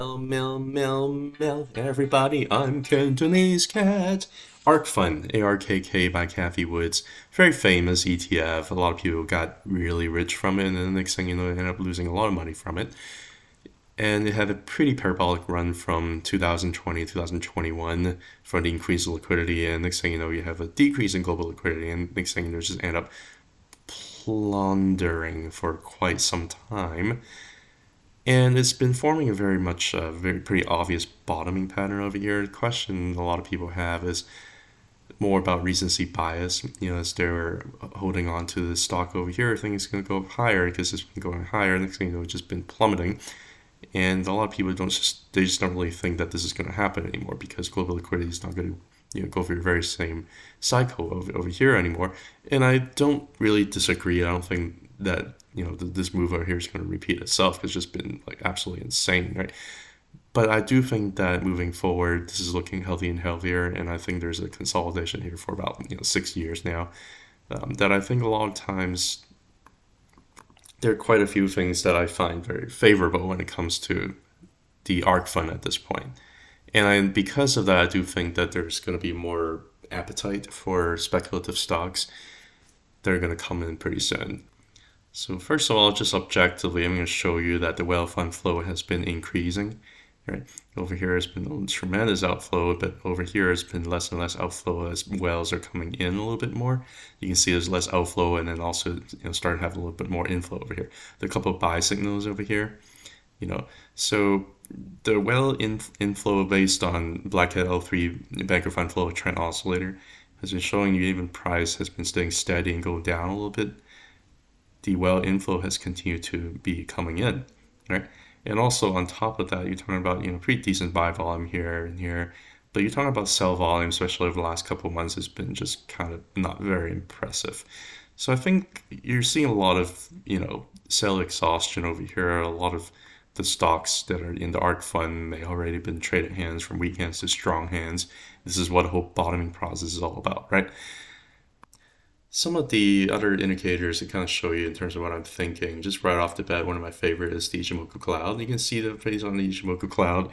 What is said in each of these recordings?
Mel, everybody, I'm Cantonese Cat. ARKFUN, ARKK by Cathie Woods. Very famous ETF. A lot of people got really rich from it, and then the next thing you know, they ended up losing a lot of money from it. And it had a pretty parabolic run from 2020 to 2021 for the increase in liquidity, and next thing you know, you have a decrease in global liquidity, and next thing you know, just end up plundering for quite some time. And it's been forming a very pretty obvious bottoming pattern over here. The question a lot of people have is more about recency bias. As they're holding on to the stock over here, I think it's going to go up higher because it's been going higher. Next thing you know, it's just been plummeting. And a lot of people just don't really think that this is going to happen anymore because global liquidity is not going to go through the very same cycle over here anymore. And I don't really disagree. I don't think that this move over here is going to repeat itself. It's just been like absolutely insane, right? But I do think that moving forward, this is looking healthy and healthier, and I think there's a consolidation here for about 6 years now. That I think a lot of times there are quite a few things that I find very favorable when it comes to the ARKFUN at this point. And because of that, I do think that there's going to be more appetite for speculative stocks that are going to come in pretty soon. So first of all, just objectively, I'm going to show you that the whale fund flow has been increasing. Right? Over here has been a tremendous outflow, but over here has been less and less outflow as whales are coming in a little bit more. You can see there's less outflow and then also starting to have a little bit more inflow over here. There are a couple of buy signals over here. So the whale inflow based on Blackhead L3 Banker Fund Flow Trend Oscillator has been showing you even price has been staying steady and going down a little bit. The whale inflow has continued to be coming in, right? And also on top of that, you're talking about pretty decent buy volume here and here, but you're talking about sell volume, especially over the last couple of months, has been just kind of not very impressive. So I think you're seeing a lot of sell exhaustion over here. A lot of the stocks that are in the ARKFUN, they already been traded hands from weak hands to strong hands. This is what the whole bottoming process is all about, right? Some of the other indicators to kind of show you in terms of what I'm thinking, just right off the bat, one of my favorite is the Ichimoku Cloud. You can see the face on the Ichimoku Cloud.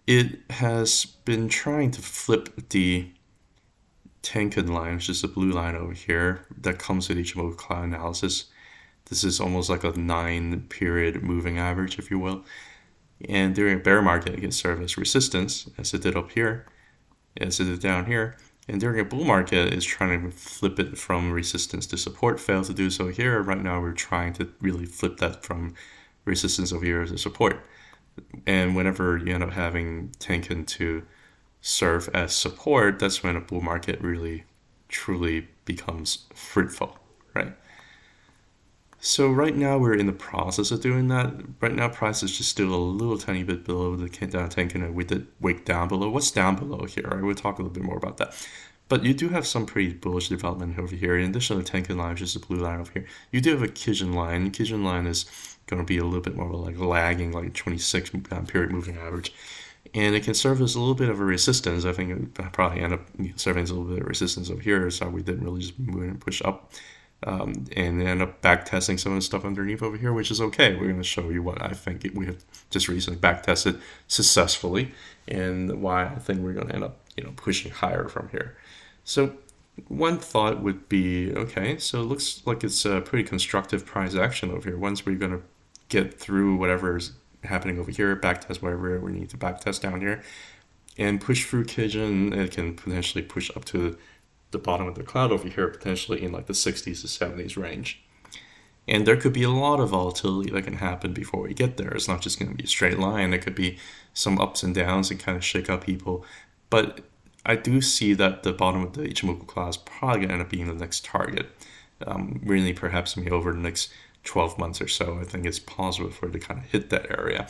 It has been trying to flip the Tenkan line, which is the blue line over here, that comes with Ichimoku Cloud analysis. This is almost like a 9-period moving average, if you will. And during a bear market, it can serve as resistance, as it did up here, as it did down here. And during a bull market, it's trying to flip it from resistance to support. Failed to do so here. Right now, we're trying to really flip that from resistance over here to support. And whenever you end up having Tenkan to serve as support, that's when a bull market really, truly becomes fruitful, right? So right now, we're in the process of doing that. Right now, price is just still a little tiny bit below the Tenkan, and we did wick down below. What's down below here? I will talk a little bit more about that. But you do have some pretty bullish development over here. In addition to the Tenkan line, which is the blue line over here, you do have a Kijun line. Kijun line is going to be a little bit more like lagging, like 26 period moving average. And it can serve as a little bit of a resistance. I think it would probably end up serving as a little bit of resistance over here, so we didn't really just move and push up. And end up back testing some of the stuff underneath over here, which is okay. We're going to show you what I think we have just recently back tested successfully and why I think we're going to end up pushing higher from here. So one thought would be, okay, so it looks like it's a pretty constructive price action over here. Once we're going to get through whatever is happening over here, back test whatever we need to back test down here, and push through Kijun, it can potentially push up to the bottom of the cloud over here, potentially in like the 60s to 70s range. And there could be a lot of volatility that can happen before we get there. It's not just going to be a straight line. There could be some ups and downs and kind of shake up people. But I do see that the bottom of the Ichimoku cloud is probably going to end up being the next target. Really, perhaps maybe over the next 12 months or so, I think it's possible for it to kind of hit that area.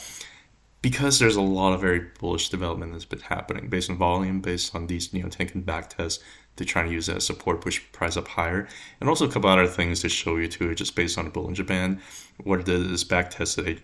Because there's a lot of very bullish development that's been happening based on volume, based on these Tenkan back tests. They're trying to use that as support, push price up higher. And also a couple other things to show you too, just based on the Bollinger Band. What it did is back tested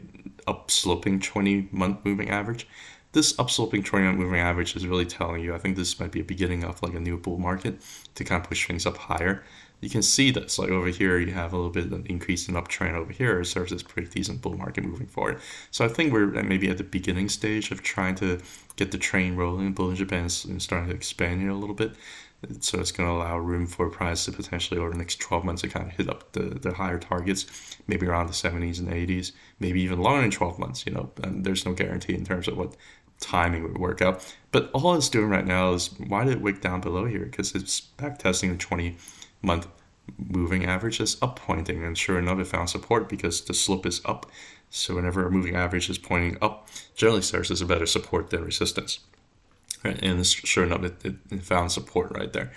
a upsloping 20-month moving average. This upsloping 20-month moving average is really telling you, I think this might be a beginning of like a new bull market to kind of push things up higher. you can see this. Like over here, you have a little bit of an increase in uptrend over here. It serves as pretty decent bull market moving forward. So I think we're maybe at the beginning stage of trying to get the train rolling. Bollinger Bands and starting to expand here a little bit. So it's going to allow room for price to potentially over the next 12 months to kind of hit up the higher targets, maybe around the 70s and 80s, maybe even longer than 12 months. And there's no guarantee in terms of what timing would work out. But all it's doing right now is, why did it wick down below here? Because it's back testing the 20-month moving average is up pointing, and sure enough, it found support because the slope is up. So whenever a moving average is pointing up, generally serves as a better support than resistance. Right? And sure enough, it found support right there.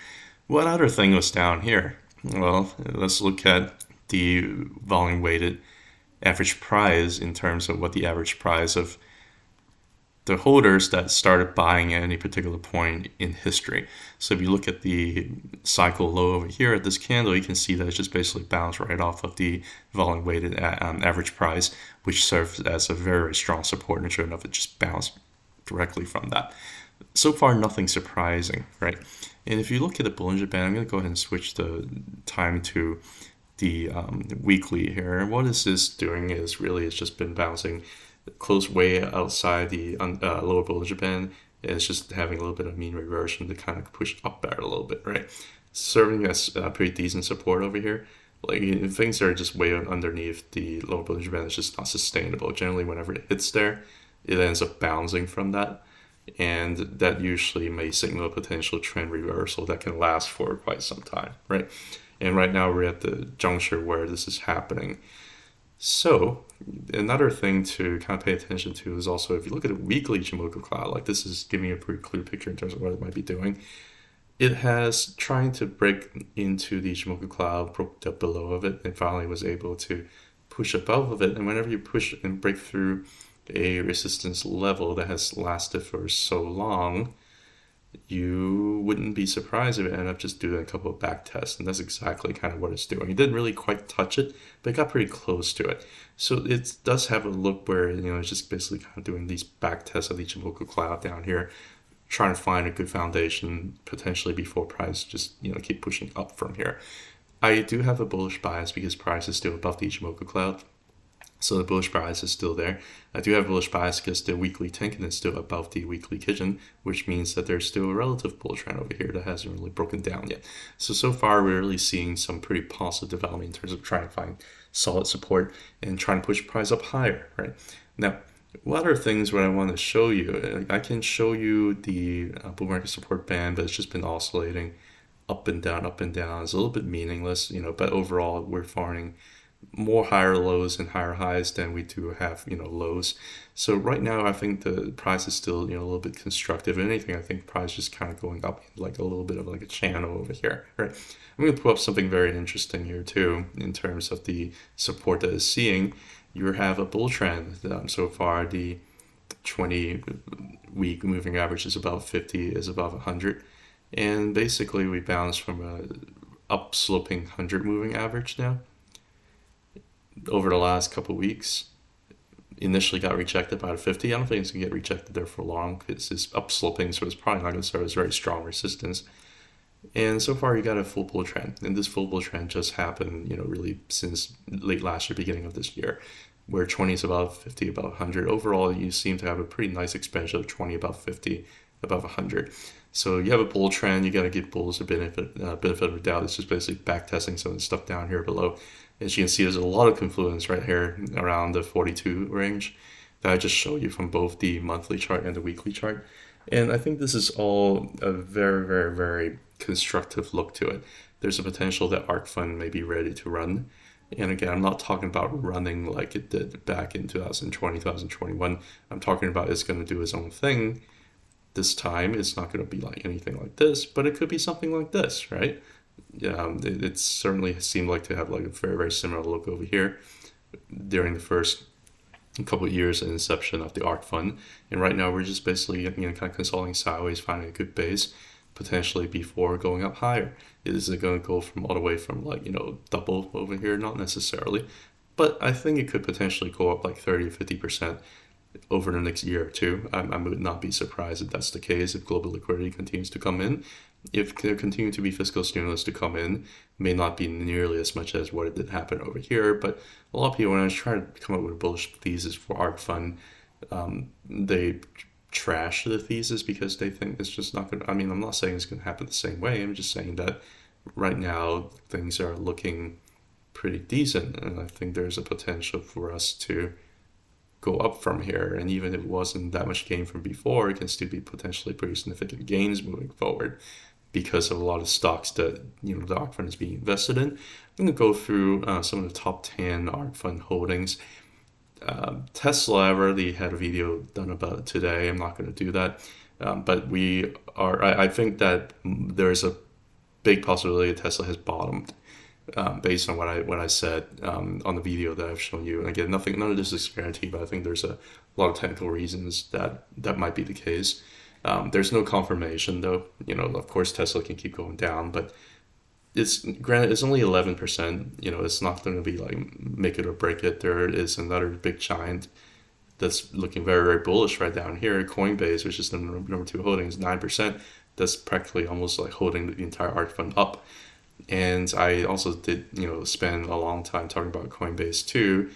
What other thing was down here? Well, let's look at the volume weighted average price in terms of what the average price of the holders that started buying at any particular point in history. So if you look at the cycle low over here at this candle, you can see that it's just basically bounced right off of the volume weighted average price, which serves as a very, very strong support. And sure enough, it just bounced directly from that. So far, nothing surprising, right? And if you look at the Bollinger Band, I'm going to go ahead and switch the time to the weekly here. And what is this doing is really it's just been bouncing close way outside the lower Bollinger Band. It's just having a little bit of mean reversion to kind of push up there a little bit, right? Serving as pretty decent support over here. Like, things are just way underneath the lower Bollinger Band. It's just not sustainable. Generally, whenever it hits there, it ends up bouncing from that. And that usually may signal a potential trend reversal that can last for quite some time, right? And right now we're at the juncture where this is happening. So another thing to kind of pay attention to is also, if you look at a weekly Ichimoku cloud, like this is giving you a pretty clear picture in terms of what it might be doing. It has trying to break into the Ichimoku cloud, broke up below of it, and finally was able to push above of it. And whenever you push and break through a resistance level that has lasted for so long, you wouldn't be surprised if it ended up just doing a couple of back tests, and that's exactly kind of what it's doing. It didn't really quite touch it, but it got pretty close to it. So it does have a look where, it's just basically kind of doing these back tests of the Ichimoku cloud down here, trying to find a good foundation potentially before price just keep pushing up from here. I do have a bullish bias because price is still above the Ichimoku cloud. So the bullish bias is still there. I do have a bullish bias because the weekly Tenkan is still above the weekly Kijun, which means that there's still a relative bull trend over here that hasn't really broken down yet. So far, we're really seeing some pretty positive development in terms of trying to find solid support and trying to push price up higher, right? Now, what are things what I want to show you? I can show you the bull market support band, but it's just been oscillating up and down, up and down. It's a little bit meaningless, but overall, we're finding more higher lows and higher highs than we do have lows. So right now I think the price is still a little bit constructive. If anything, I think price is just kind of going up like a little bit of like a channel over here, right? I'm going to pull up something very interesting here too in terms of the support that is seeing. You have a bull trend. So far the 20-week moving average is above 50, is above 100, and basically we bounced from a upsloping 100 moving average now over the last couple of weeks. Initially got rejected by the 50. I don't think it's going to get rejected there for long. It's upsloping, so it's probably not going to serve as very strong resistance. And so far, you got a full bull trend. And this full bull trend just happened, really since late last year, beginning of this year, where 20 is above 50, above 100. Overall, you seem to have a pretty nice expansion of 20 above 50, above 100. So you have a bull trend. You got to give bulls a benefit of the doubt. It's just basically back testing some of the stuff down here below. As you can see, there's a lot of confluence right here around the 42 range that I just showed you from both the monthly chart and the weekly chart. And I think this is all a very, very, very constructive look to it. There's a potential that ARK Fund may be ready to run. And again, I'm not talking about running like it did back in 2020, 2021. I'm talking about it's going to do its own thing. This time, it's not going to be like anything like this, but it could be something like this, right? It certainly seemed like to have like a very, very similar look over here during the first couple of years of inception of the ARK Fund. And right now we're just basically kind of consolidating sideways, finding a good base, potentially before going up higher. Is it going to go from all the way from like double over here? Not necessarily, but I think it could potentially go up like 30 or 50% over the next year or two. I would not be surprised if that's the case, if global liquidity continues to come in. If there continue to be fiscal stimulus to come in, may not be nearly as much as what it did happen over here. But a lot of people, when I was trying to come up with a bullish thesis for ARK Fund, they trash the thesis because they think it's just not going to. I mean, I'm not saying it's going to happen the same way. I'm just saying that right now things are looking pretty decent, and I think there's a potential for us to go up from here. And even if it wasn't that much gain from before, it can still be potentially pretty significant gains moving forward because of a lot of stocks that the ARK Fund is being invested in. I'm going to go through some of the top 10 ARK Fund holdings. Tesla, I've already had a video done about it today. I'm not going to do that. But I think that there's a big possibility that Tesla has bottomed based on what I said on the video that I've shown you. And again, none of this is guaranteed, but I think there's a lot of technical reasons that might be the case. There's no confirmation though. Of course Tesla can keep going down, but it's only 11%. It's not going to be like make it or break it. There is another big giant that's looking very, very bullish right down here. Coinbase, which is the number 2 holding, is 9%. That's practically almost like holding the entire ARK Fund up. And I also did, spend a long time talking about Coinbase too,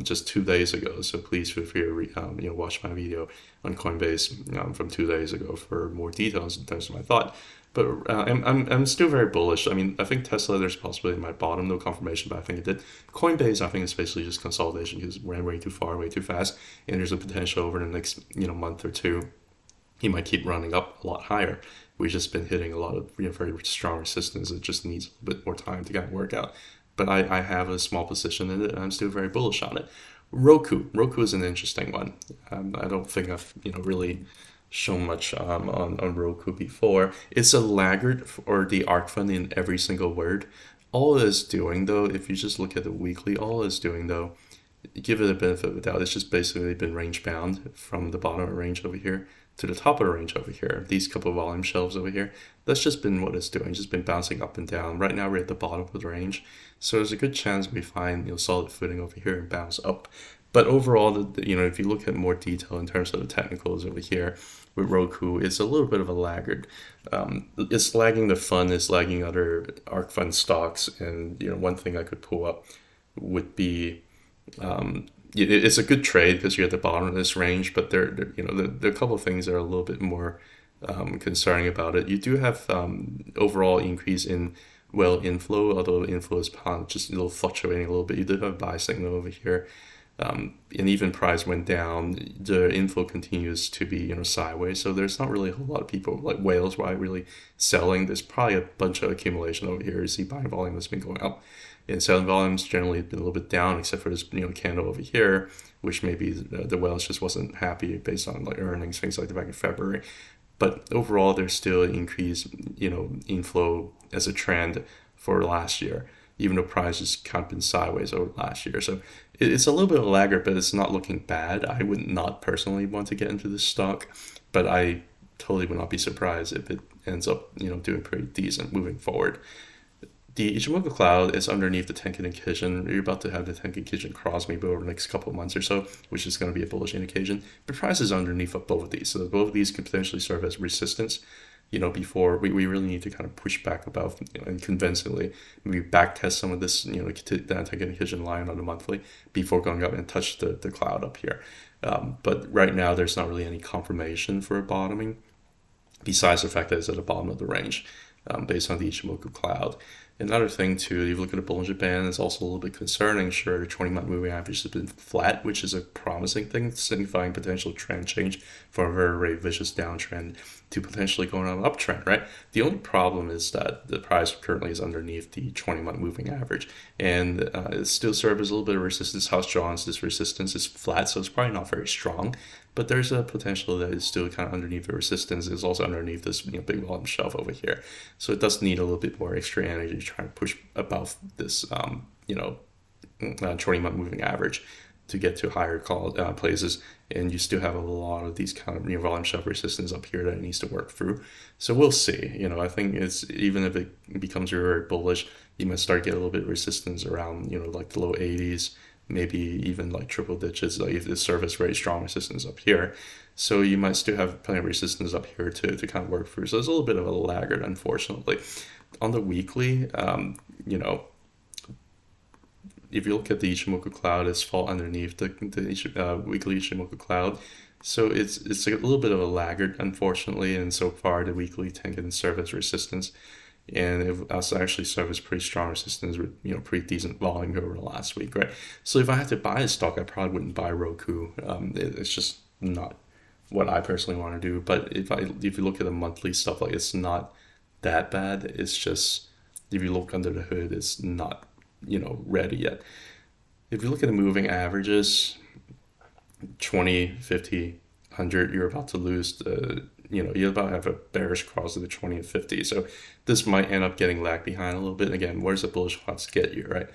just 2 days ago. So please feel free to watch my video on Coinbase from 2 days ago for more details in terms of my thought. But I'm still very bullish. I mean, I think Tesla, there's a possibility it might bottom, no confirmation, but I think it did. Coinbase, I think it's basically just consolidation because it ran way too far, way too fast, and there's a potential over the next month or two, he might keep running up a lot higher. We've just been hitting a lot of very strong resistance. It just needs a bit more time to kind of work out. But I have a small position in it, and I'm still very bullish on it. Roku is an interesting one. I don't think I've really shown much on Roku before. It's a laggard for the ARK Fund in every single word. All it is doing though, if you just look at the weekly, all it is doing though, give it a benefit of the doubt, it's just basically been range bound from the bottom of the range over here to the top of the range over here. These couple of volume shelves over here, that's just been what it's doing, just been bouncing up and down. Right now we're at the bottom of the range, so there's a good chance we find solid footing over here and bounce up. But overall, if you look at more detail in terms of the technicals over here with Roku, it's a little bit of a laggard. It's lagging the fund, it's lagging other ARK Fund stocks, and one thing I could pull up would be it's a good trade because you're at the bottom of this range, but there are a couple of things that are a little bit more concerning about it. You do have overall increase in inflow, although inflow is just a little fluctuating a little bit. You did have a buy signal over here. And even price went down, the inflow continues to be sideways. So there's not really a whole lot of people like whales really selling. There's probably a bunch of accumulation over here. You see buying volume has been going up, and selling volumes generally have been a little bit down, except for this candle over here, which maybe the whales just wasn't happy based on earnings, things like that back in February. But overall, there's still an increased inflow as a trend for last year, even though price has kind of been sideways over last year. So it's a little bit of a laggard, but it's not looking bad. I would not personally want to get into this stock, but I totally would not be surprised if it ends up doing pretty decent moving forward. The Ichimoku Cloud is underneath the Tenkan Kijun. You're about to have the Tenkan Kijun cross maybe over the next couple of months or so, which is going to be a bullish indication. But price is underneath of both of these, so both of these could potentially serve as resistance. Before we really need to kind of push back above and convincingly maybe back test some of this, that Tenkan Kijun line on the monthly before going up and touch the cloud up here. But right now there's not really any confirmation for a bottoming, besides the fact that it's at the bottom of the range based on the Ichimoku Cloud. Another thing too, if you look at the Bollinger Band, it's also a little bit concerning. Sure, the 20-month moving average has been flat, which is a promising thing, signifying potential trend change from a very, very vicious downtrend to potentially going on an uptrend, right? The only problem is that the price currently is underneath the 20-month moving average, and it still serves as a little bit of resistance. How strong is this resistance? It's flat, so it's probably not very strong, but there's a potential that it's still kind of underneath the resistance. It's also underneath this big volume shelf over here, so it does need a little bit more extra energy to try to push above this 20-month moving average to get to higher places, and you still have a lot of these kind of volume shelf resistance up here that it needs to work through. So we'll see. I think it's, even if it becomes very, very bullish, you might start getting a little bit of resistance around like the low 80s, maybe even like triple digits, like if it serves very strong resistance up here. So you might still have plenty of resistance up here to kind of work through. So it's a little bit of a laggard, unfortunately. On the weekly, you know, if you look at the Ichimoku cloud, it's fall underneath the weekly Ichimoku cloud. So it's a little bit of a laggard, unfortunately, and so far the weekly Tenkan serve as resistance, and it actually served as pretty strong resistance with pretty decent volume over the last week, right? So if I had to buy a stock, I probably wouldn't buy Roku. It's just not what I personally want to do. But if you look at the monthly stuff, like it's not that bad. It's just if you look under the hood, it's not ready yet. If you look at the moving averages, 20, 50, 100, you're about to lose you're about to have a bearish cross of the 20 and 50. So this might end up getting lagged behind a little bit. Again, where's the bullish cross get you, right?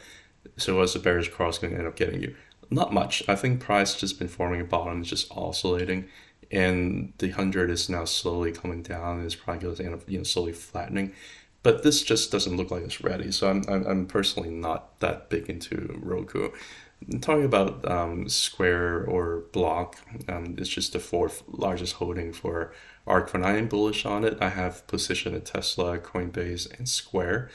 So what's the bearish cross going to end up getting you? Not much. I think price just been forming a bottom, it's just oscillating, and the 100 is now slowly coming down, and it's probably going to end up slowly flattening. But this just doesn't look like it's ready. So I'm personally not that big into Roku. Talking about Square or Block, it's just the fourth largest holding for ARKK. I am bullish on it. I have position at Tesla, Coinbase, and Square.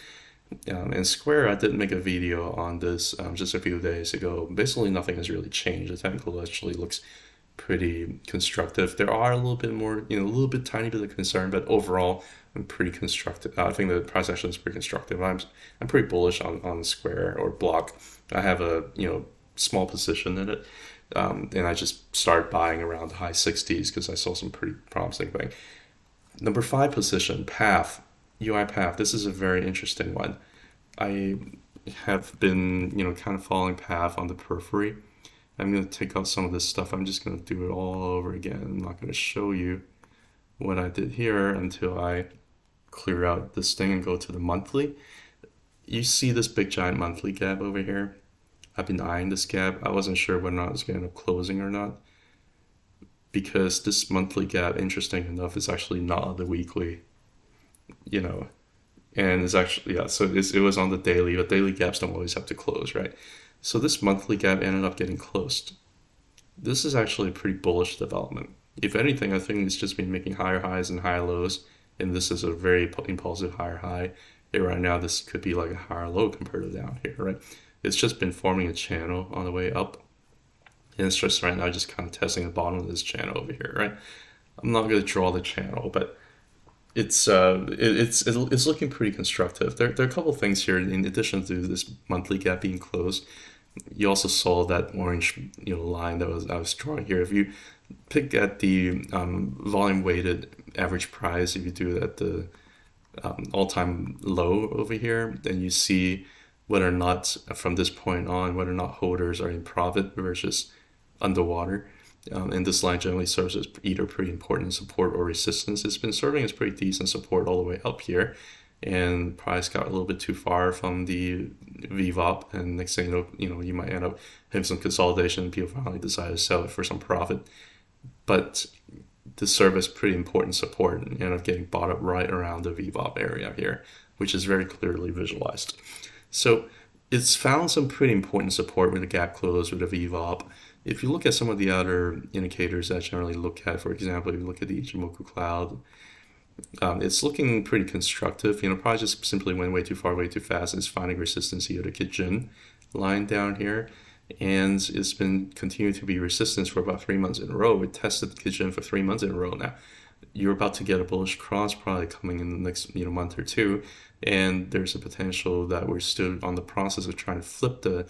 And Square, I did make a video on this just a few days ago. Basically, nothing has really changed. The technical actually looks pretty constructive. There are a little bit more, a little bit tiny bit of concern, but overall, I'm pretty constructive. I think the price action is pretty constructive. I'm pretty bullish on Square or Block. I have a small position in it, and I just started buying around the high 60s because I saw some pretty promising thing. Number 5 position, PATH UiPath. This is a very interesting one. I have been kind of following PATH on the periphery. I'm going to take out some of this stuff. I'm just going to do it all over again. I'm not going to show you what I did here until I clear out this thing and go to the monthly. You see this big giant monthly gap over here? I've been eyeing this gap. I wasn't sure whether or not it was going to end up closing or not, because this monthly gap, interesting enough, is actually not the weekly, and it's actually, so it was on the daily, but daily gaps don't always have to close, right? So this monthly gap ended up getting closed. This is actually a pretty bullish development. If anything, I think it's just been making higher highs and higher lows, and this is a very impulsive higher high. And right now, this could be like a higher low compared to down here, right? It's just been forming a channel on the way up, and it's just right now just kind of testing the bottom of this channel over here, right? I'm not going to draw the channel, but it's looking pretty constructive. There are a couple things here in addition to this monthly gap being closed. You also saw that orange line that I was drawing here. If you pick at the volume weighted average price, if you do it at the all-time low over here, then you see whether or not from this point on, whether or not holders are in profit versus underwater. And this line generally serves as either pretty important support or resistance. It's been serving as pretty decent support all the way up here, and price got a little bit too far from the VWAP, and next thing you might end up having some consolidation, and people finally decide to sell it for some profit. But this served as pretty important support and ended up getting bought up right around the VWAP area here, which is very clearly visualized. So it's found some pretty important support with the gap close with the VWAP. If you look at some of the other indicators that I generally look at, for example, if you look at the Ichimoku cloud, it's looking pretty constructive. Probably just simply went way too far, way too fast. It's finding resistance here to Kijun line down here, and it's been continuing to be resistance for about 3 months in a row. It tested Kijun for 3 months in a row now. You're about to get a bullish cross probably coming in the next month or two, and there's a potential that we're still on the process of trying to flip the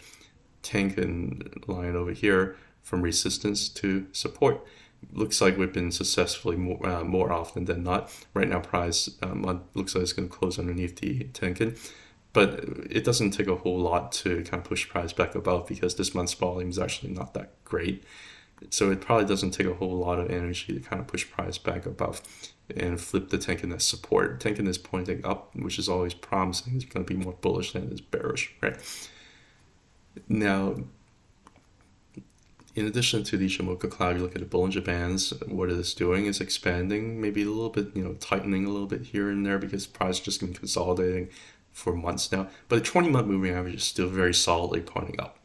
Tenkan line over here from resistance to support. Looks like we've been successfully more often than not. Right now, price looks like it's going to close underneath the Tenkan, but it doesn't take a whole lot to kind of push price back above, because this month's volume is actually not that great. So it probably doesn't take a whole lot of energy to kind of push price back above and flip the Tenkan as support. Tenkan is pointing up, which is always promising. It's going to be more bullish than it is bearish, right? Now, in addition to the Ichimoku cloud, you look at the Bollinger Bands. What it is doing is expanding, maybe a little bit, tightening a little bit here and there, because price just been consolidating for months now. But the 20-month moving average is still very solidly pointing up.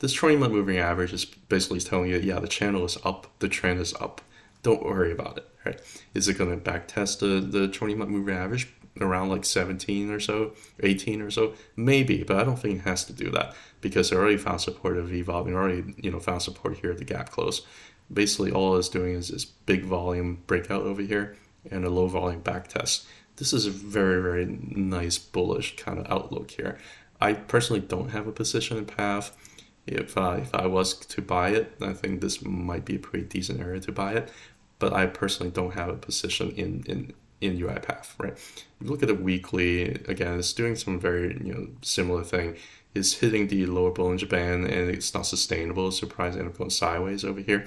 This 20-month moving average is basically telling you, yeah, the channel is up, the trend is up. Don't worry about it, right? Is it going to back test the 20-month moving average around like 17 or so, 18 or so? Maybe, but I don't think it has to do that because it already found support at V volume, already found support here at the gap close. Basically, all it's doing is this big volume breakout over here and a low volume back test. This is a very, very nice bullish kind of outlook here. I personally don't have a position in PATH. If I was to buy it, I think this might be a pretty decent area to buy it. But I personally don't have a position in UiPath, right? If you look at the weekly, again, it's doing some very similar thing. It's hitting the lower Bollinger Band and it's not sustainable. It's surprising and going sideways over here.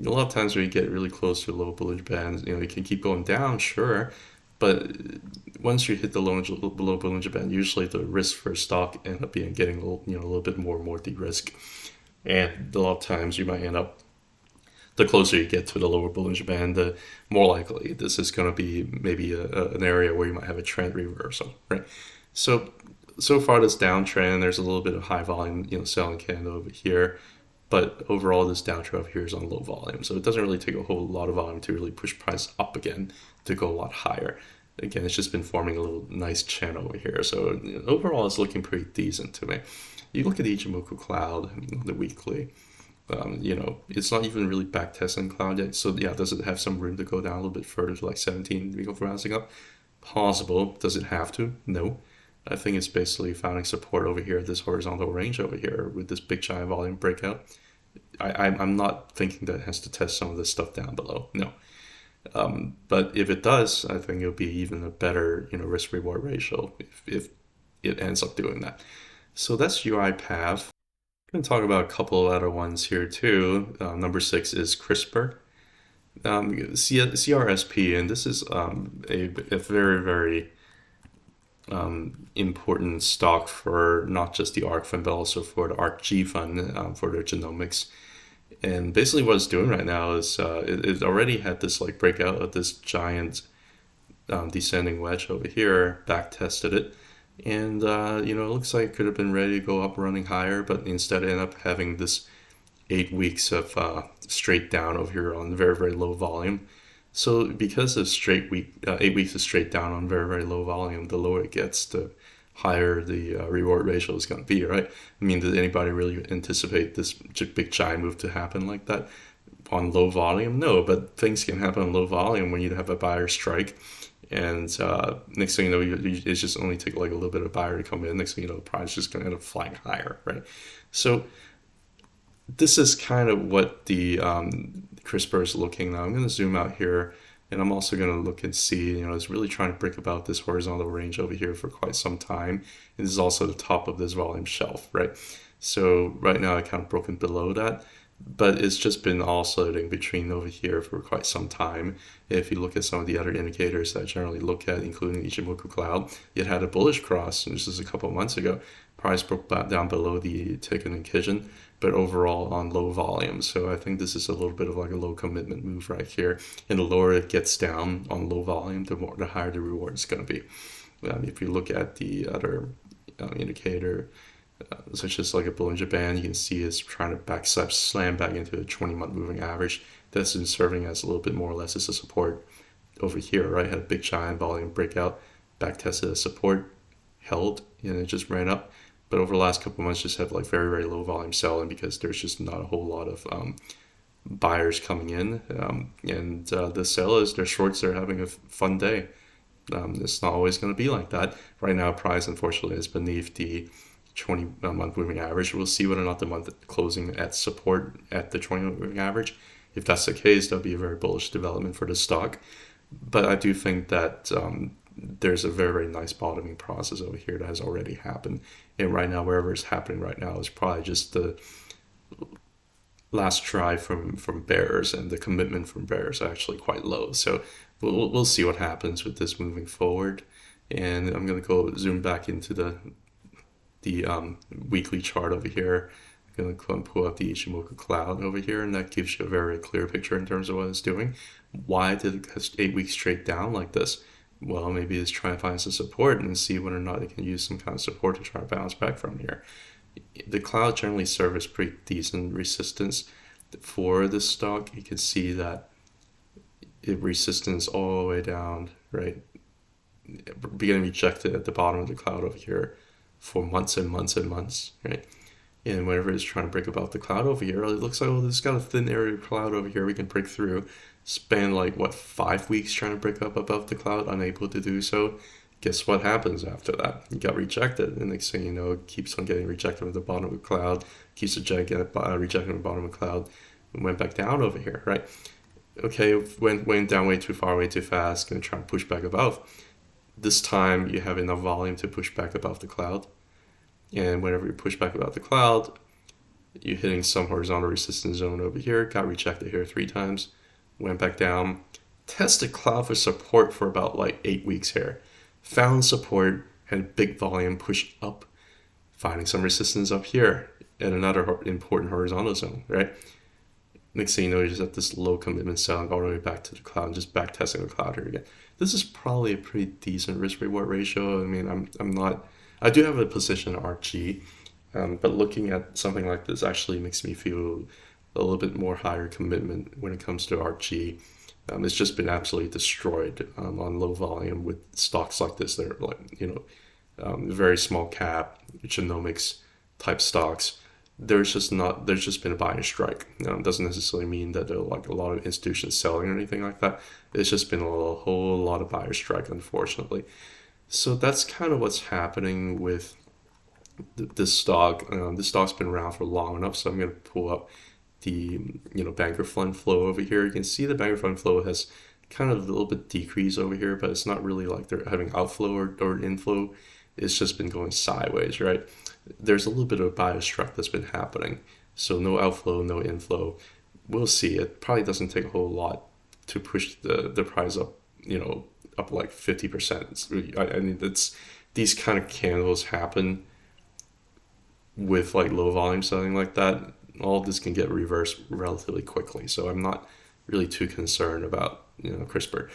A lot of times when you get really close to the low Bollinger Band, it can keep going down, sure. But once you hit the below Bollinger Band, usually the risk for stock end up getting a little bit more and more de-risk. And a lot of times you might end up, the closer you get to the lower Bollinger Band, the more likely this is going to be maybe an area where you might have a trend reversal, right? So far this downtrend, there's a little bit of high volume, selling candle over here. But overall, this downtrend over here is on low volume. So it doesn't really take a whole lot of volume to really push price up again to go a lot higher. Again, it's just been forming a little nice channel over here. So overall, it's looking pretty decent to me. You look at the Ichimoku Cloud, the weekly, it's not even really back testing cloud yet. So yeah, does it have some room to go down a little bit further to like 17 we go for rounding up? Possible. Does it have to? No. I think it's basically finding support over here at this horizontal range over here with this big giant volume breakout. I'm not thinking that it has to test some of this stuff down below. No. But if it does, I think it'll be even a better risk reward ratio if it ends up doing that. So that's UiPath. I'm going to talk about a couple of other ones here too. Number 6 is CRISPR. CRSP, and this is a very, very important stock for not just the ARK fund, but also for the ARKG fund for their genomics. And basically what it's doing right now is it already had this like breakout of this giant descending wedge over here, back tested it. And, it looks like it could have been ready to go up running higher, but instead ended up having this 8 weeks of straight down over here on very, very low volume. So because of 8 weeks of straight down on very, very low volume, the lower it gets, the higher the reward ratio is going to be, right? I mean, did anybody really anticipate this big giant move to happen like that on low volume? No, but things can happen on low volume when you have a buyer strike. And next thing you know, it's just only take like a little bit of buyer to come in. Next thing you know, the price is just going to end up flying higher, right? So this is kind of what the CRISPR is looking now. I'm going to zoom out here, and I'm also going to look and see, it's really trying to break about this horizontal range over here for quite some time. And this is also the top of this volume shelf, right? So right now I kind of broken below that, but it's just been oscillating between over here for quite some time. If you look at some of the other indicators that I generally look at, including Ichimoku Cloud, it had a bullish cross, and this is a couple of months ago. Price broke back down below the Ticket and Kijun, but overall on low volume. So I think this is a little bit of like a low commitment move right here. And the lower it gets the low volume, the higher the reward is going to be. If you look at the other indicator, such as like a Bollinger Band, you can see it's trying to slam back into the 20-month moving average. That's been serving as a little bit more or less as a support over here, right? Had a big giant volume breakout, back tested as support, held, and it just ran up. But over the last couple of months, just have like very, very low volume selling because there's just not a whole lot of buyers coming in. And the sellers, their shorts, are having a fun day. It's not always going to be like that. Right now, price, unfortunately, is beneath the 20-month moving average. We'll see whether or not the month closing at support at the 20-month moving average. If that's the case, that'll be a very bullish development for the stock. But I do think that there's a very, very nice bottoming process over here that has already happened. And right now, wherever it's happening right now is probably just the last try from bears, and the commitment from bears are actually quite low. So we'll see what happens with this moving forward. And I'm going to go zoom back into the weekly chart over here. I'm going to pull up the Ichimoku Cloud over here, and that gives you a very clear picture in terms of what it's doing. Why did it have 8 weeks straight down like this? Well, maybe it's trying to find some support and see whether or not it can use some kind of support to try to bounce back from here. The cloud generally serves pretty decent resistance for this stock. You can see that it resistance all the way down, right? Beginning rejected at the bottom of the cloud over here for months and months and months, right? And whenever it's trying to break above the cloud over here, it looks like, oh, this got a thin area of cloud over here we can break through. Spend like, what, 5 weeks trying to break up above the cloud, unable to do so. Guess what happens after that? You got rejected. And next thing you know, it keeps on getting rejected at the bottom of the cloud, keeps rejecting at the bottom of the cloud, and went back down over here, right? Okay, went down way too far, way too fast, gonna try and push back above. This time you have enough volume to push back above the cloud. And whenever you push back above the cloud, you're hitting some horizontal resistance zone over here, got rejected here 3 times, went back down, tested cloud for support for about like 8 weeks here, found support, had big volume, push up, finding some resistance up here at another important horizontal zone, right? Next thing you know, you're just at this low commitment selling all the way back to the cloud, just back testing the cloud here again. This is probably a pretty decent risk reward ratio. I mean, I do have a position in ARKK, but looking at something like this actually makes me feel a little bit more higher commitment when it comes to ARKK. It's just been absolutely destroyed on low volume with stocks like this. They're like, very small cap, genomics type stocks. There's just been a buying strike. It doesn't necessarily mean that there are like a lot of institutions selling or anything like that. It's just been a whole lot of buyer strike, unfortunately. So that's kind of what's happening with this stock. This stock's been around for long enough, so I'm going to pull up the banker fund flow over here. You can see the banker fund flow has kind of a little bit decreased over here, but it's not really like they're having outflow or inflow. It's just been going sideways, right? There's a little bit of a buyer strike that's been happening. So no outflow, no inflow. We'll see. It probably doesn't take a whole lot to push the price up, up like 50%. It's really, I mean, these kind of candles happen with like low volume selling like that. All this can get reversed relatively quickly. So I'm not really too concerned about CRISPR.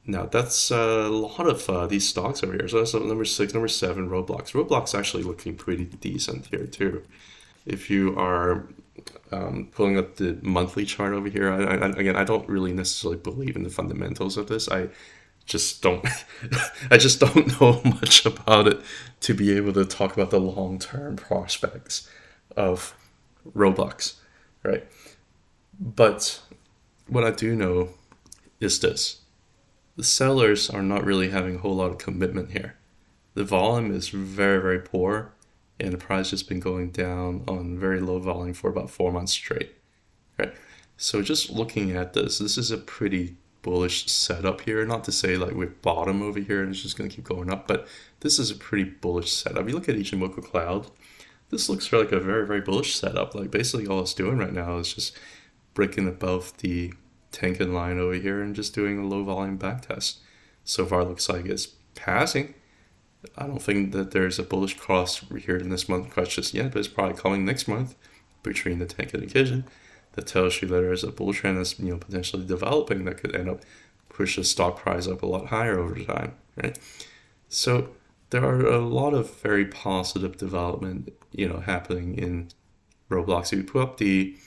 Now that's a lot of these stocks over here. So that's number 6, number 7, Roblox. Roblox actually looking pretty decent here too. If you are pulling up the monthly chart over here, I don't really necessarily believe in the fundamentals of this. I just don't know much about it to be able to talk about the long-term prospects of Roblox, right? But what I do know is this. The sellers are not really having a whole lot of commitment here. The volume is very, very poor, and the price has been going down on very low volume for about 4 months straight, right? So just looking at this is a pretty bullish setup here. Not to say like we've bottom over here and it's just going to keep going up, but this is a pretty bullish setup. You look at Ichimoku Cloud, this looks like a very, very bullish setup. Like basically all it's doing right now is just breaking above the Tenkan line over here and just doing a low volume backtest. So far it looks like it's passing. I don't think that there's a bullish cross here in this month quite just yet, but it's probably coming next month between the Tenkan and Kijun. That tells you that there's a bull trend that's potentially developing that could end up push the stock price up a lot higher over time, right? So there are a lot of very positive development, happening in Roblox. If you put up the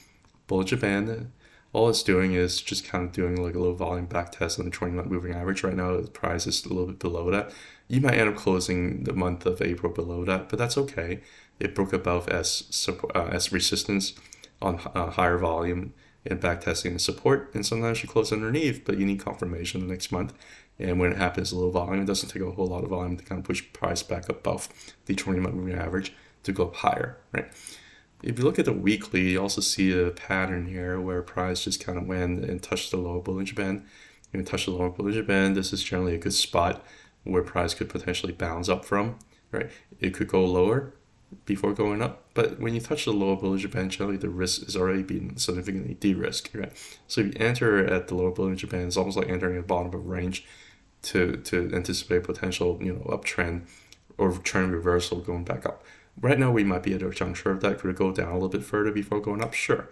Bollinger Band, all it's doing is just kind of doing like a low volume back test on the 20-month moving average. Right now, the price is a little bit below that. You might end up closing the month of April below that, but that's okay. It broke above as resistance on higher volume and back testing and support, and sometimes you close underneath, but you need confirmation the next month. And when it happens low volume, it doesn't take a whole lot of volume to kind of push price back above the 20-month moving average to go up higher, right? If you look at the weekly, you also see a pattern here where price just kind of went and touched the lower Bollinger Band. When you touch the lower Bollinger Band, this is generally a good spot where price could potentially bounce up from, right? It could go lower before going up, but when you touch the lower Bollinger Band, generally the risk is already been significantly de-risked, right? So if you enter at the lower Bollinger Band, it's almost like entering at the bottom of a range to anticipate potential uptrend or trend reversal going back up. Right now we might be at a juncture of that. Could it go down a little bit further before going up? Sure,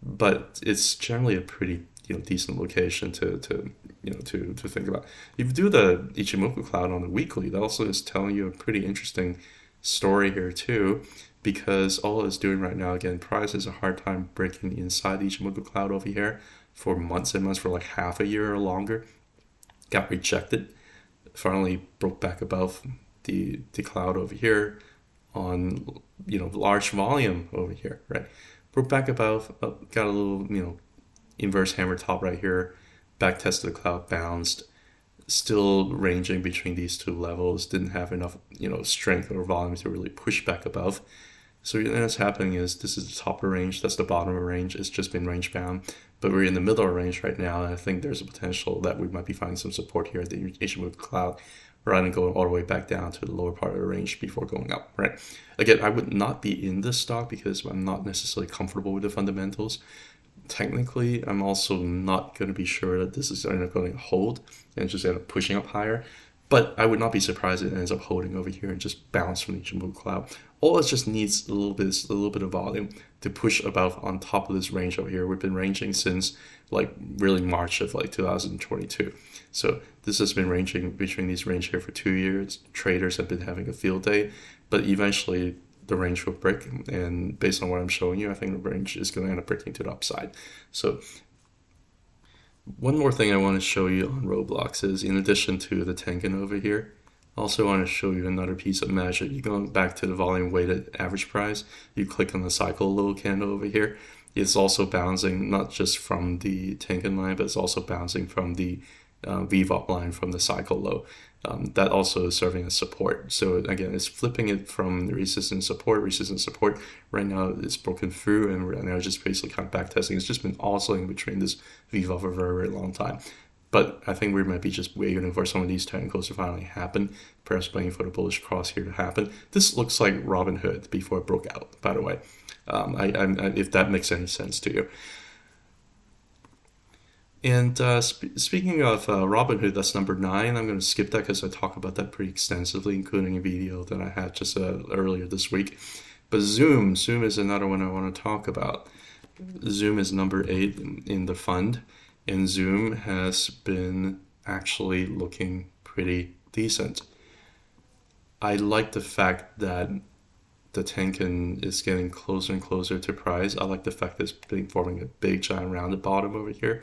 but it's generally a pretty decent location to think about. If you do the Ichimoku Cloud on the weekly, that also is telling you a pretty interesting story here too. because all it's doing right now, again, price has a hard time breaking inside the Ichimoku cloud over here for months and months, for like half a year or longer. Got rejected, finally broke back above the cloud over here on large volume over here, right? Broke back above, got a little inverse hammer top right here, back tested the cloud, bounced, still ranging between these two levels, didn't have enough strength or volume to really push back above. So what's happening is this is the top of range, that's the bottom of range. It's just been range bound, but we're in the middle of range right now, and I think there's a potential that we might be finding some support here at the Ichimoku cloud, rather than going all the way back down to the lower part of the range before going up, right? Again, I would not be in this stock because I'm not necessarily comfortable with the fundamentals. Technically, I'm also not going to be sure that this is going to hold and just end up pushing up higher. But I would not be surprised if it ends up holding over here and just bounce from the Ichimoku cloud. All it just needs a little bit of volume to push above on top of this range over here. We've been ranging since like really March of like 2022. So this has been ranging between these range here for 2 years. Traders have been having a field day, but eventually the range will break, and based on what I'm showing you, I think the range is going to end up breaking to the upside. So one more thing I want to show you on Roblox is, in addition to the Tenkan over here, I also want to show you another piece of magic. You go back to the volume weighted average price, you click on the cycle low candle over here. It's also bouncing not just from the Tenkan line, but it's also bouncing from the VWAP line from the cycle low. That also is serving as support. So again, it's flipping it from resistance support. Right now it's broken through, and right now it's just basically kind of back testing. It's just been oscillating between this VWAP for a very, very long time. But I think we might be just waiting for some of these technicals to finally happen, perhaps waiting for the bullish cross here to happen. This looks like Robinhood before it broke out, by the way, if that makes any sense to you. And speaking of Robinhood, that's number 9. I'm going to skip that because I talk about that pretty extensively, including a video that I had just earlier this week. But Zoom is another one I want to talk about. Zoom is number 8 in the fund, and Zoom has been actually looking pretty decent. I like the fact that the Tenkan is getting closer and closer to price. I like the fact that it's been forming a big giant rounded bottom over here.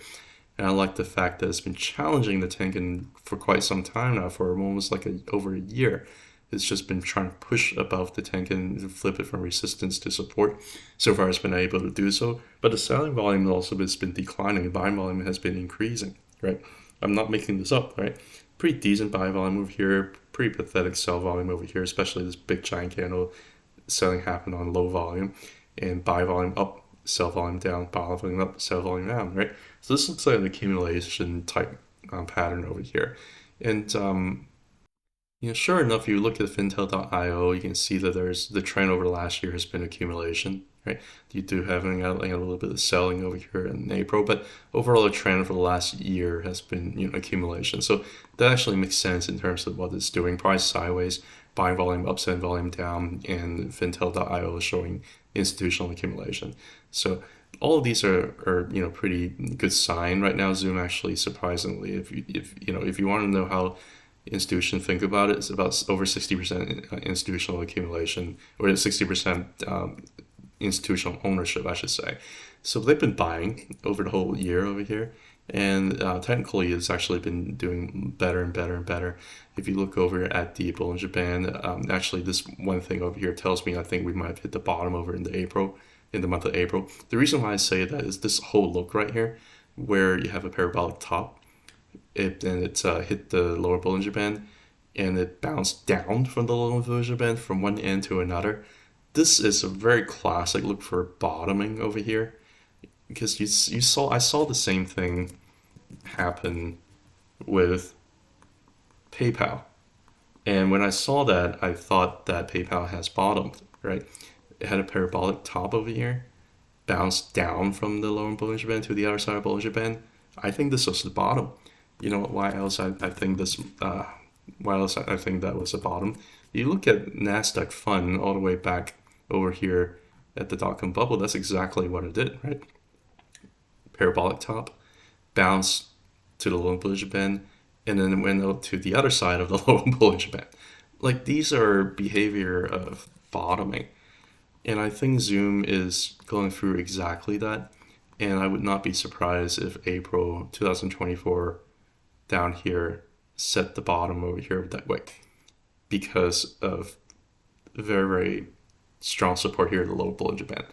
And I like the fact that it's been challenging the Tenkan for quite some time now, for almost like over a year. It's just been trying to push above the Tenkan and flip it from resistance to support. So far, it's been able to do so. But the selling volume also has been declining. The buying volume has been increasing, right? I'm not making this up, right? Pretty decent buy volume over here. Pretty pathetic sell volume over here, especially this big giant candle. Selling happened on low volume. And buy volume up, sell volume down, buy volume up, sell volume down, right? So this looks like an accumulation type pattern over here. And sure enough, you look at Fintel.io, you can see that there's the trend over the last year has been accumulation, right? You do having a little bit of selling over here in April, but overall the trend for the last year has been accumulation. So that actually makes sense in terms of what it's doing. Price sideways, buying volume up, selling volume down, and Fintel.io is showing institutional accumulation. So all of these are pretty good sign right now. Zoom actually, surprisingly, if you want to know how institutions think about it, it's about over 60% institutional accumulation, or 60% institutional ownership, I should say. So they've been buying over the whole year over here, and technically it's actually been doing better and better and better. If you look over at the Bollinger Band, actually this one thing over here tells me I think we might have hit the bottom over in the month of April. The reason why I say that is this whole look right here, where you have a parabolic top, it's hit the lower Bollinger Band, and it bounced down from the lower Bollinger Band from one end to another. This is a very classic look for bottoming over here, because I saw the same thing happen with PayPal, and when I saw that, I thought that PayPal has bottomed, right? It had a parabolic top over here, bounced down from the lower Bollinger Band to the other side of Bollinger Band. I think this was the bottom. You know why else I think this? Why else I think that was the bottom? You look at Nasdaq Fund all the way back over here at the dot-com bubble. That's exactly what it did, right? Parabolic top, bounced to the lower Bollinger Band, and then it went out to the other side of the lower Bollinger Band. Like, these are behavior of bottoming. And I think Zoom is going through exactly that. And I would not be surprised if April 2024 down here set the bottom over here that way because of very, very strong support here at the low Bollinger Band.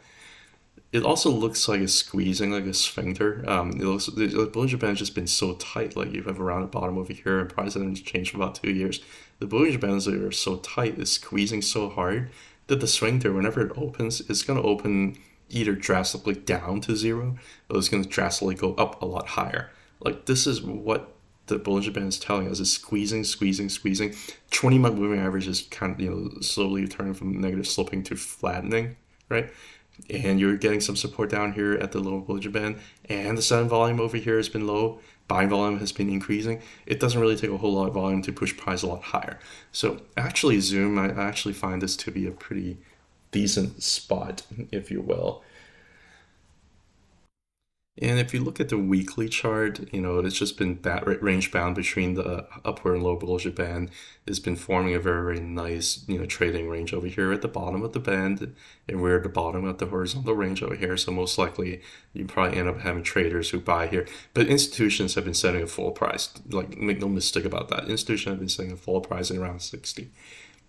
It also looks like it's squeezing like a sphincter. It looks the Bollinger Band has just been so tight. Like you have around the bottom over here, and price hasn't changed for about 2 years. The Bollinger Bands are so tight, it's squeezing so hard that the sphincter, whenever it opens, it's gonna open either drastically down to zero, or it's gonna drastically go up a lot higher. Like this is what the Bollinger Band is telling us: is squeezing, squeezing, squeezing. 20-month moving average is kind of slowly turning from negative sloping to flattening, right? And you're getting some support down here at the lower Bollinger Band, and the selling volume over here has been low. Buying volume has been increasing. It doesn't really take a whole lot of volume to push price a lot higher. So actually, Zoom, I actually find this to be a pretty decent spot, if you will. And if you look at the weekly chart, it's just been range bound between the upward and lower Bollinger Band. It's been forming a very, very nice, trading range over here at the bottom of the band, and we're at the bottom of the horizontal range over here. So most likely, you probably end up having traders who buy here. But institutions have been setting a full price. Like, make no mistake about that. Institutions have been setting a full price at around 60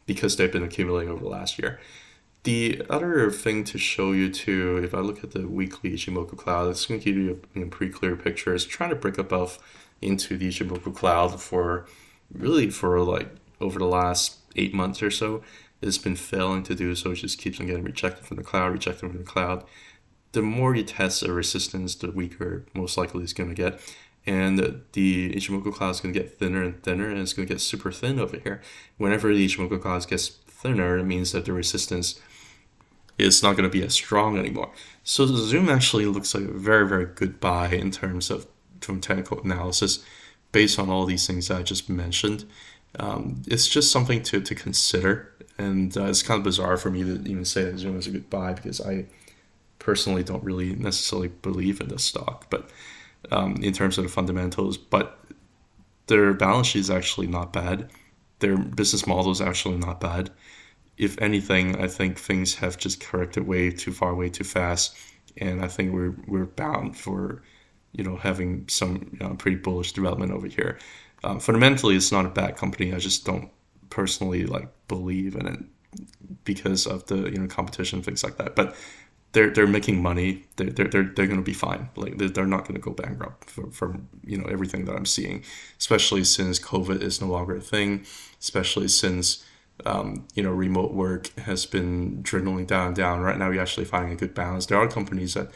because they've been accumulating over the last year. The other thing to show you too, if I look at the weekly Ichimoku cloud, it's going to give you a pretty clear picture. It's trying to break above into the Ichimoku cloud for like over the last 8 months or so. It's been failing to do so. It just keeps on getting rejected from the cloud, rejected from the cloud. The more you test a resistance, the weaker most likely it's going to get. And the Ichimoku cloud is going to get thinner and thinner, and it's going to get super thin over here. Whenever the Ichimoku cloud gets thinner, it means that the resistance is not going to be as strong anymore. So the Zoom actually looks like a very, very good buy in terms of from technical analysis based on all these things that I just mentioned. It's just something to consider. And it's kind of bizarre for me to even say that Zoom is a good buy because I personally don't really necessarily believe in this stock, but in terms of the fundamentals. But their balance sheet is actually not bad. Their business model is actually not bad. If anything, I think things have just corrected way too far, way too fast, and I think we're bound for, having some pretty bullish development over here. Fundamentally, it's not a bad company. I just don't personally believe in it because of the competition, things like that. But they're making money. They're going to be fine. Like they're not going to go bankrupt for everything that I'm seeing, especially since COVID is no longer a thing, especially since remote work has been dwindling down and down. Right now, you're actually finding a good balance. There are companies that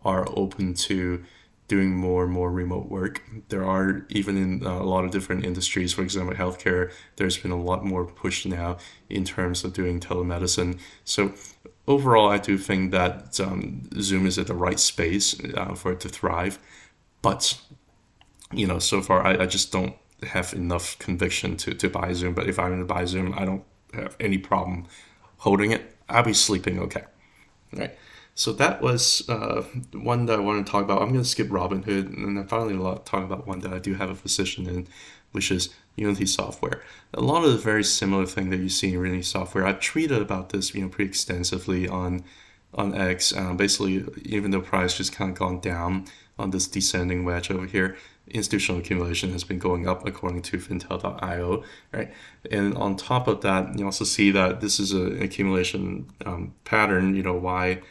are open to doing more and more remote work. There are, even in a lot of different industries, for example, healthcare, there's been a lot more push now in terms of doing telemedicine. So overall, I do think that Zoom is at the right space for it to thrive. But, so far, I just don't have enough conviction to buy Zoom. But if I'm going to buy Zoom, I don't have any problem holding it. I'll be sleeping okay. All right. So that was one that I wanted to talk about. I'm going to skip Robinhood, and then finally talk about one that I do have a position in, which is UnitySoftware. A lot of the very similar thing that you see in UnitySoftware. I've tweeted about this, pretty extensively on X. Basically, even though price just kind of gone down on this descending wedge over here, institutional accumulation has been going up according to Fintel.io, right? And on top of that, you also see that this is an accumulation pattern. Why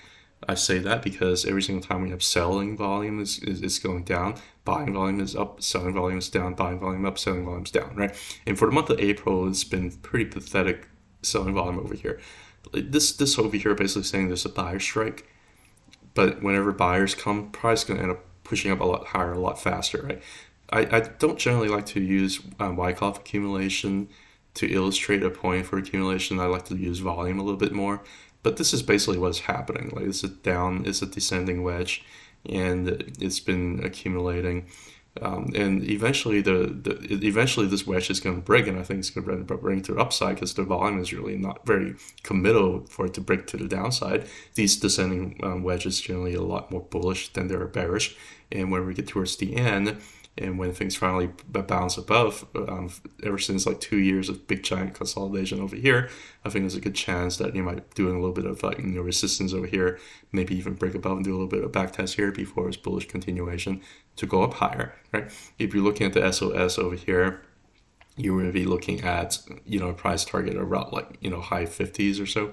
I say that? Because every single time we have selling volume is going down, buying volume is up, selling volume is down, buying volume up, selling volume is down, right? And for the month of April, it's been pretty pathetic selling volume over here. This over here basically saying there's a buyer strike, but whenever buyers come, price is going to end up pushing up a lot higher, a lot faster, right? I don't generally like to use Wyckoff accumulation to illustrate a point for accumulation. I like to use volume a little bit more, but this is basically what's happening. Like it's a descending wedge, and it's been accumulating. And eventually, eventually this wedge is going to break, and I think it's going to bring to the upside because the volume is really not very committal for it to break to the downside. These descending wedges generally a lot more bullish than they're bearish, and when we get towards the end, And when things finally bounce above, ever since like 2 years of big giant consolidation over here, I think there's a good chance that you might do a little bit of like resistance over here, maybe even break above and do a little bit of back test here before its bullish continuation to go up higher, right? If you're looking at the SOS over here, you would be looking at a price target around like high 50s or so.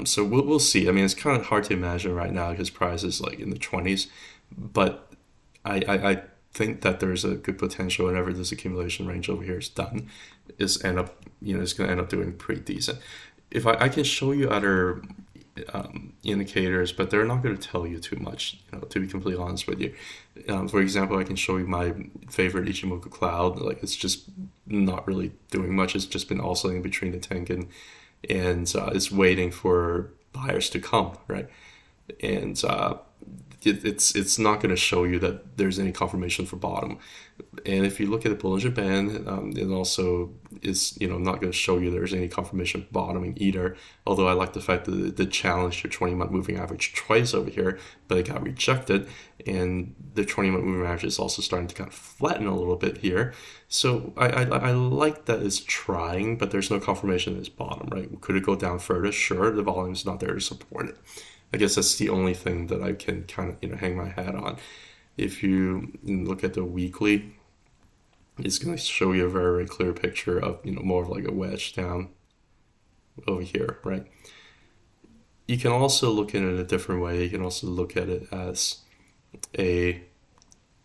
So we'll see. I mean, it's kind of hard to imagine right now because price is like in the 20s, but I think that there's a good potential whenever this accumulation range over here is done, it's going to end up doing pretty decent. If I can show you other indicators, but they're not going to tell you too much, to be completely honest with you. For example, I can show you my favorite Ichimoku cloud. Like, it's just not really doing much. It's just been oscillating between the Tenkan, and it's waiting for buyers to come, right? And it's not going to show you that there's any confirmation for bottom. And if you look at the Bollinger Band, it also is not going to show you there's any confirmation of bottoming either. Although I like the fact that it did challenge your 20-month moving average twice over here, but it got rejected. And the 20-month moving average is also starting to kind of flatten a little bit here. So I like that it's trying, but there's no confirmation that it's bottom, right? Could it go down further? Sure, the volume's not there to support it. I guess that's the only thing that I can kind of hang my hat on. If you look at the weekly, it's going to show you a very, very clear picture of more of like a wedge down over here, right? You can also look at it a different way. You can also look at it as a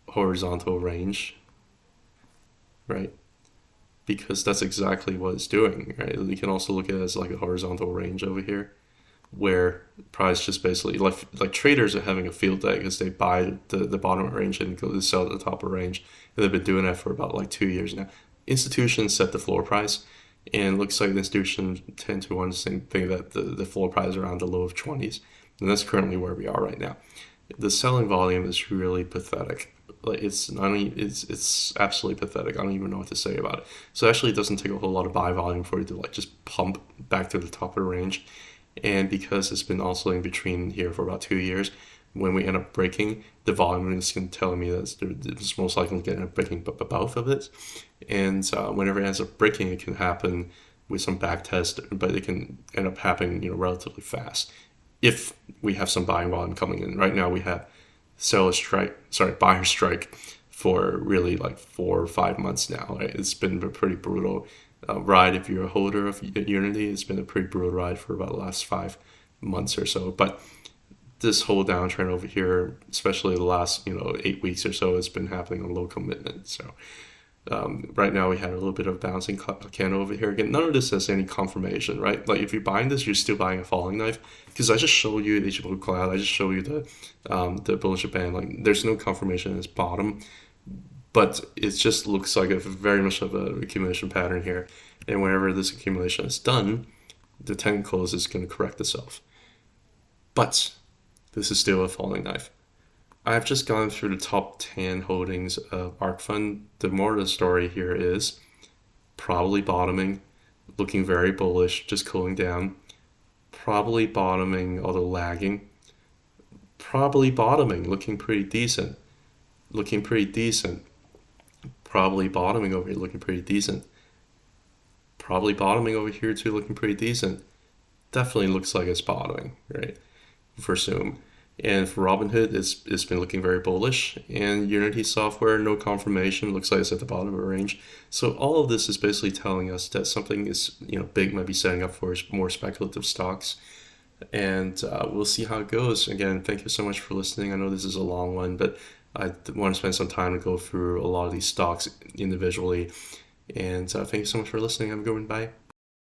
horizontal range, right? Because that's exactly what it's doing, right? You can also look at it as like a horizontal range over here, where price just basically like traders are having a field day because they buy the bottom range and go to sell at the top of range, and they've been doing that for about like 2 years now. Institutions set the floor price, and it looks like the institutions tend to want to think that the floor price is around the low of 20s, and that's currently where we are right now. The selling volume is really pathetic. Like, it's absolutely pathetic. I don't even know what to say about it. So actually, it doesn't take a whole lot of buy volume for it to like just pump back to the top of the range. And because it's been oscillating between here for about 2 years, when we end up breaking, the volume is going to tell me that it's most likely going to end up breaking both of it. And whenever it ends up breaking, it can happen with some back test, but it can end up happening relatively fast if we have some buying volume coming in. Right now we have buyer strike for really like 4 or 5 months now. Right? It's been a pretty brutal ride. If you're a holder of Unity, it's been a pretty brutal ride for about the last 5 months or so. But this whole downtrend over here, especially the last 8 weeks or so, has been happening on low commitment. So right now we had a little bit of bouncing candle over here. Again, none of this has any confirmation, right? Like, if you're buying this, you're still buying a falling knife, because I just showed you the Ichimoku cloud, I just showed you the Bollinger Band. Like, there's no confirmation in its bottom, but it just looks like a very much of an accumulation pattern here. And whenever this accumulation is done, the technical is going to correct itself. But this is still a falling knife. I've just gone through the top 10 holdings of ARK Fund. The moral of the story here is probably bottoming, looking very bullish, just cooling down. Probably bottoming, although lagging. Probably bottoming, looking pretty decent. Probably bottoming over here, looking pretty decent. Probably bottoming over here too, looking pretty decent. Definitely looks like it's bottoming, right? For Zoom. And for Robinhood, it's been looking very bullish. And UnitySoftware, no confirmation. Looks like it's at the bottom of a range. So all of this is basically telling us that something is, big might be setting up for more speculative stocks. And we'll see how it goes. Again, thank you so much for listening. I know this is a long one, but I want to spend some time to go through a lot of these stocks individually. And thank you so much for listening. Have a good one. Bye.